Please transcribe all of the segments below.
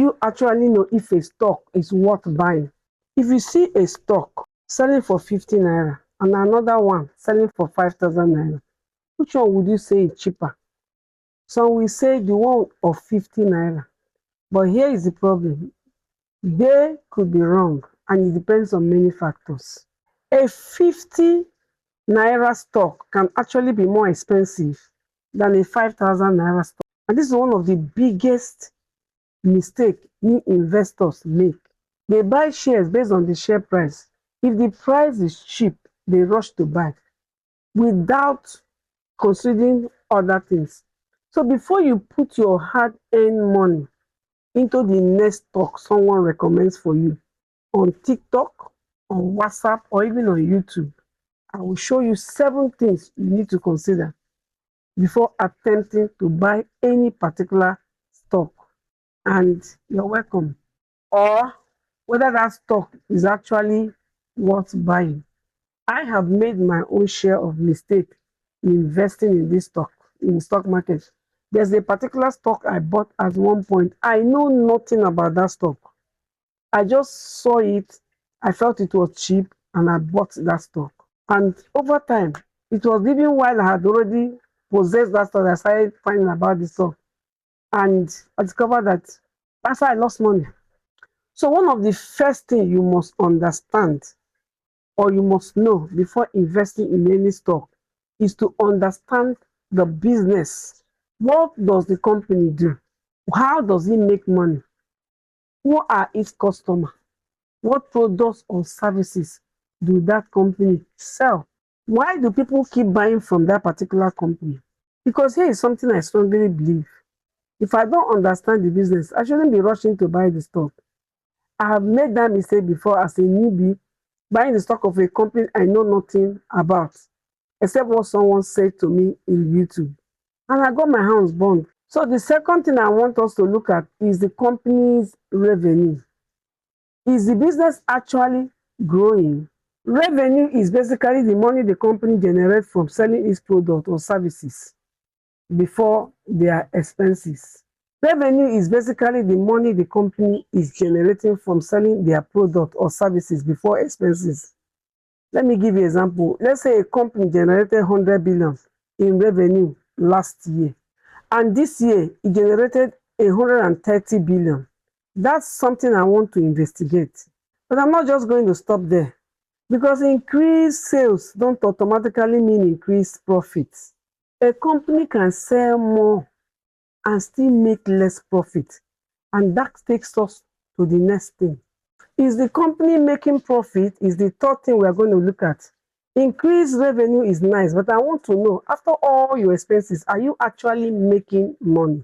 you actually know if a stock is worth buying? If you see a stock selling for 50 naira and another one selling for 5,000 naira, which one would you say is cheaper? Some will say the one of 50 naira. But here is the problem. They could be wrong, and it depends on many factors. A 50 naira stock can actually be more expensive than a 5,000 naira stock. And this is one of the biggest mistakes new investors make. They buy shares based on the share price. If the price is cheap, they rush to buy without considering other things. So before you put your hard-earned money into the next stock someone recommends for you on TikTok, on WhatsApp, or even on YouTube, I will show you 7 things you need to consider before attempting to buy any particular stock. And you're welcome. Or whether that stock is actually worth buying. I have made my own share of mistake in investing in this stock, in the stock market. There's a particular stock I bought at one point. I know nothing about that stock. I just saw it, I felt it was cheap, and I bought that stock. And over time, it was even while I had already possessed that stock, I started finding about the stock. And I discovered that that's how I lost money. So one of the first things you must understand or you must know before investing in any stock is to understand the business. What does the company do? How does it make money? Who are its customers? What products or services do that company sell? Why do people keep buying from that particular company? Because here is something I strongly believe. If I don't understand the business, I shouldn't be rushing to buy the stock. I have made that mistake before as a newbie, buying the stock of a company I know nothing about, except what someone said to me in YouTube. And I got my hands burned. So the second thing I want us to look at is the company's revenue. Is the business actually growing? Revenue is basically the money the company generates from selling its product or services before their expenses. Revenue is basically the money the company is generating from selling their product or services before expenses. Let me give you an example. Let's say a company generated 100 billion in revenue last year, and this year it generated 130 billion. That's something I want to investigate. But I'm not just going to stop there, because increased sales don't automatically mean increased profits. A company can sell more and still make less profit. And that takes us to the next thing. Is the company making profit? Is the third thing we are going to look at. Increased revenue is nice, but I want to know, after all your expenses, are you actually making money?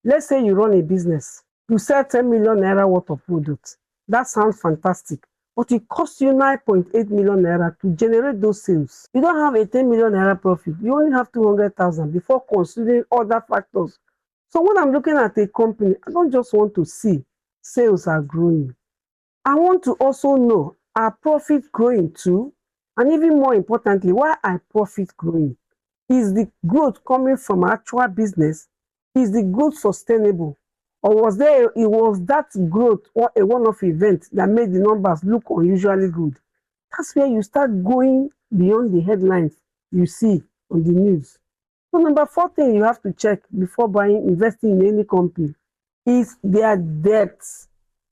Let's say you run a business. You sell 10 million naira worth of products. That sounds fantastic. But it costs you 9.8 million naira to generate those sales. You don't have a 10 million naira profit. You only have 200,000 before considering other factors. So when I'm looking at a company, I don't just want to see sales are growing. I want to also know, are profits growing too? And even more importantly, why are profits growing? Is the growth coming from actual business? Is the growth sustainable? Or was that growth or a one-off event that made the numbers look unusually good? That's where you start going beyond the headlines you see on the news. So number 4 thing you have to check before investing in any company is their debts.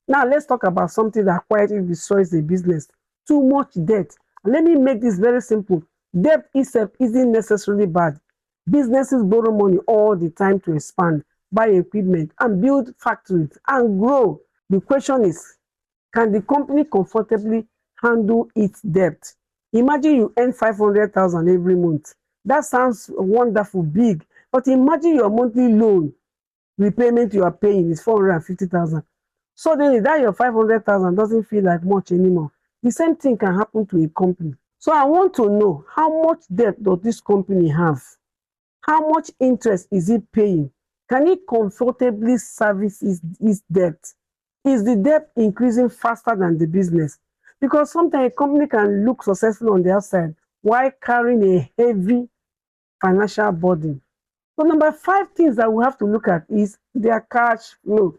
Now let's talk about something that quietly destroys the business. Too much debt. And let me make this very simple. Debt itself isn't necessarily bad. Businesses borrow money all the time to expand, buy equipment, and build factories and grow. The question is, can the company comfortably handle its debt? Imagine you earn 500,000 every month. That sounds wonderful, big. But imagine your monthly loan repayment you are paying is 450,000. Suddenly, that your 500,000 doesn't feel like much anymore. The same thing can happen to a company. So I want to know, how much debt does this company have? How much interest is it paying? Can it comfortably service its debt? Is the debt increasing faster than the business? Because sometimes a company can look successful on the outside while carrying a heavy financial burden. So number 5 things that we have to look at is their cash flow.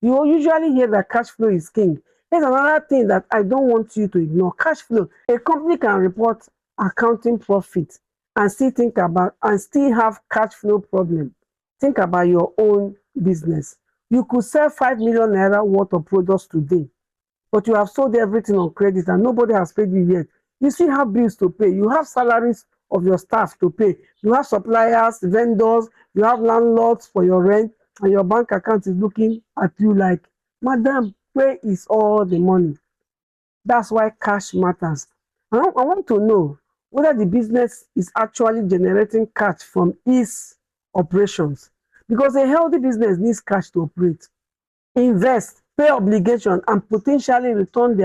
You will usually hear that cash flow is king. Here's another thing that I don't want you to ignore. Cash flow. A company can report accounting profit and still have cash flow problem. Think about your own business. You could sell 5 million naira worth of products today, but you have sold everything on credit and nobody has paid you yet. You still have bills to pay. You have salaries of your staff to pay. You have suppliers, vendors, you have landlords for your rent, and your bank account is looking at you like, Madam, where is all the money? That's why cash matters. I want to know whether the business is actually generating cash from its operations. Because a healthy business needs cash to operate, invest, pay obligation, and potentially return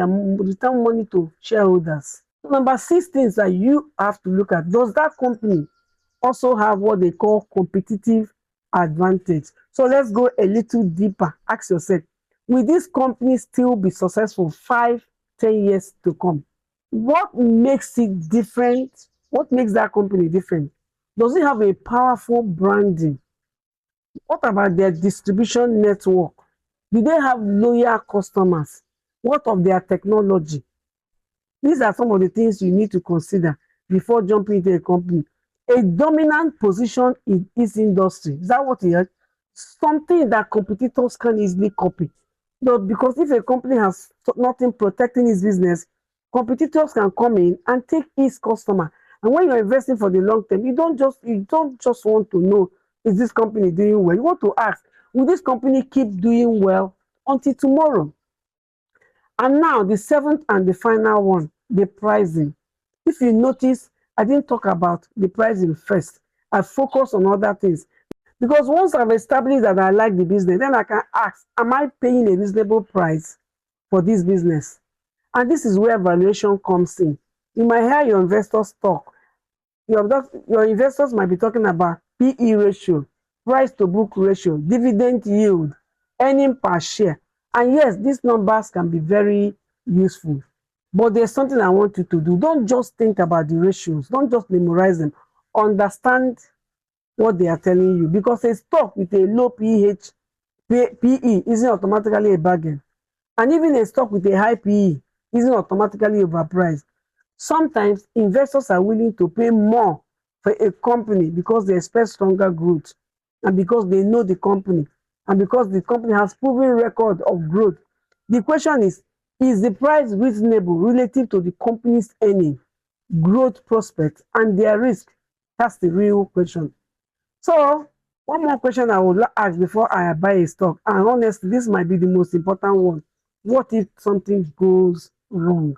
money to shareholders. So number 6 things that you have to look at: does that company also have what they call competitive advantage? So let's go a little deeper. Ask yourself, will this company still be successful 5, 10 years to come? What makes it different? What makes that company different? Does it have a powerful branding? What about their distribution network? Do they have loyal customers? What of their technology? These are some of the things you need to consider before jumping into a company. A dominant position in its industry. Is that what you heard? Something that competitors can easily copy. But because if a company has nothing protecting its business, competitors can come in and take its customer. And when you're investing for the long term, you don't just want to know, is this company doing well? You want to ask, will this company keep doing well until tomorrow? And now the seventh and the final one, the pricing. If you notice, I didn't talk about the pricing first. I focus on other things. Because once I've established that I like the business, then I can ask, am I paying a reasonable price for this business? And this is where valuation comes in. You might hear your investors talk. Your investors might be talking about PE ratio, price to book ratio, dividend yield, earning per share. And yes, these numbers can be very useful. But there's something I want you to do. Don't just think about the ratios, don't just memorize them. Understand what they are telling you. Because a stock with a low PE isn't automatically a bargain. And even a stock with a high PE isn't automatically overpriced. Sometimes investors are willing to pay more for a company because they expect stronger growth, and because they know the company, and because the company has proven record of growth. The question is the price reasonable relative to the company's earning, growth prospects, and their risk? That's the real question. So, one more question I would ask before I buy a stock, and honestly, this might be the most important one. What if something goes wrong?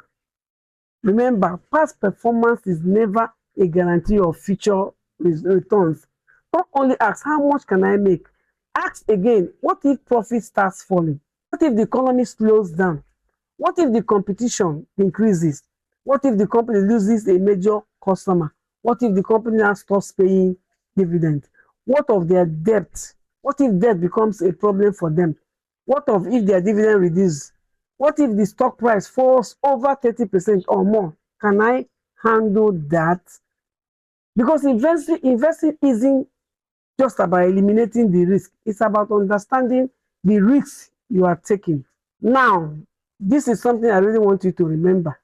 Remember, past performance is never a guarantee of future returns. Don't only ask, how much can I make? Ask again, what if profit starts falling? What if the economy slows down? What if the competition increases? What if the company loses a major customer? What if the company now stops paying dividends? What of their debt? What if debt becomes a problem for them? What of if their dividend reduces? What if the stock price falls over 30% or more? Can I handle that? Because investing isn't just about eliminating the risk, it's about understanding the risks you are taking. Now, this is something I really want you to remember.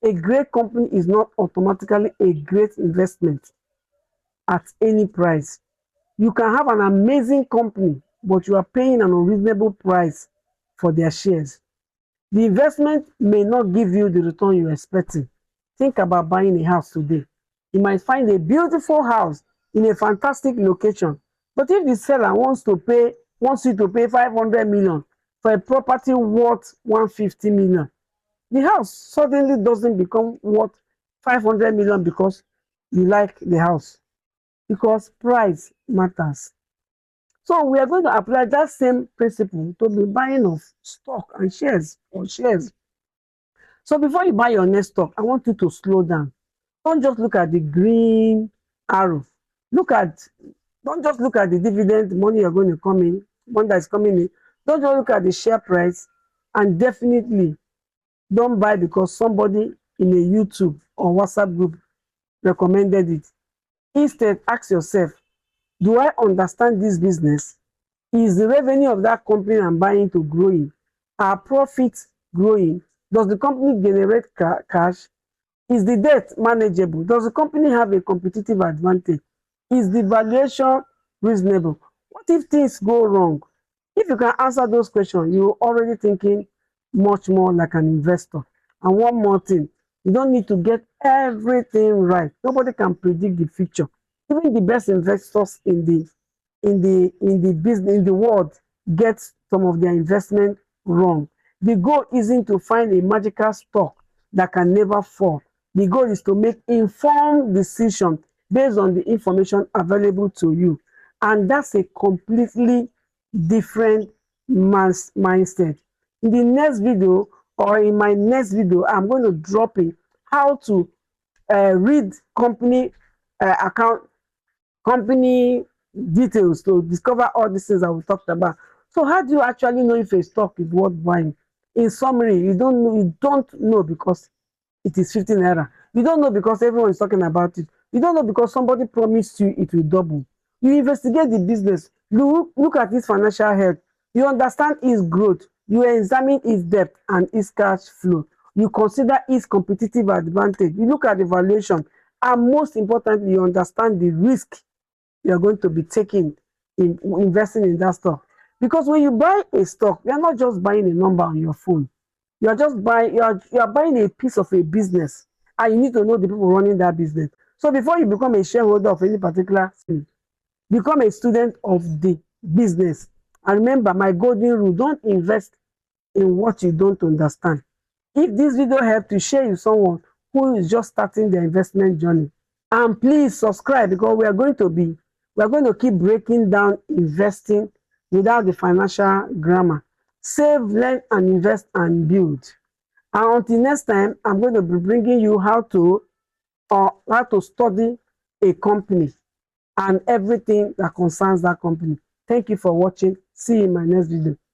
A great company is not automatically a great investment at any price. You can have an amazing company, but you are paying an unreasonable price for their shares. The investment may not give you the return you're expecting. Think about buying a house today. You might find a beautiful house in a fantastic location, but if the seller wants you to pay 500 million for a property worth 150 million, the house suddenly doesn't become worth 500 million because you like the house. Because price matters. So we are going to apply that same principle to the buying of stock and shares or shares. So before you buy your next stock, I want you to slow down. Don't just look at the green arrow. Look at, don't just look at the dividend money you're going to come in, money that's coming in. Don't just look at the share price, and definitely don't buy because somebody in a YouTube or WhatsApp group recommended it. Instead, ask yourself, do I understand this business? Is the revenue of that company I'm buying to growing? Are profits growing? Does the company generate cash? Is the debt manageable? Does the company have a competitive advantage? Is the valuation reasonable? What if things go wrong? If you can answer those questions, you're already thinking much more like an investor. And one more thing, you don't need to get everything right. Nobody can predict the future. Even the best investors in the business in the world get some of their investment wrong. The goal isn't to find a magical stock that can never fall. The goal is to make informed decision based on the information available to you. And that's a completely different mindset. In the next video, or in my next video, I'm going to drop in how to read account company details to discover all these things that we talked about. So how do you actually know if a stock is worth buying? In summary, you don't know because it is 15 naira. You don't know because everyone is talking about it. You don't know because somebody promised you it will double. You investigate the business. You look at its financial health. You understand its growth. You examine its debt and its cash flow. You consider its competitive advantage. You look at the valuation. And most importantly, you understand the risk you're going to be taking in investing in that stock. Because when you buy a stock, you're not just buying a number on your phone. You're buying a piece of a business, and you need to know the people running that business. So before you become a shareholder of any particular thing, become a student of the business. And remember my golden rule: don't invest in what you don't understand. If this video helped you, share with someone who is just starting their investment journey. And please subscribe, because we are going to keep breaking down investing without the financial grammar. Save, learn, and invest and build. And until next time, I'm going to be bringing you how to study a company and everything that concerns that company. Thank you for watching. See you in my next video.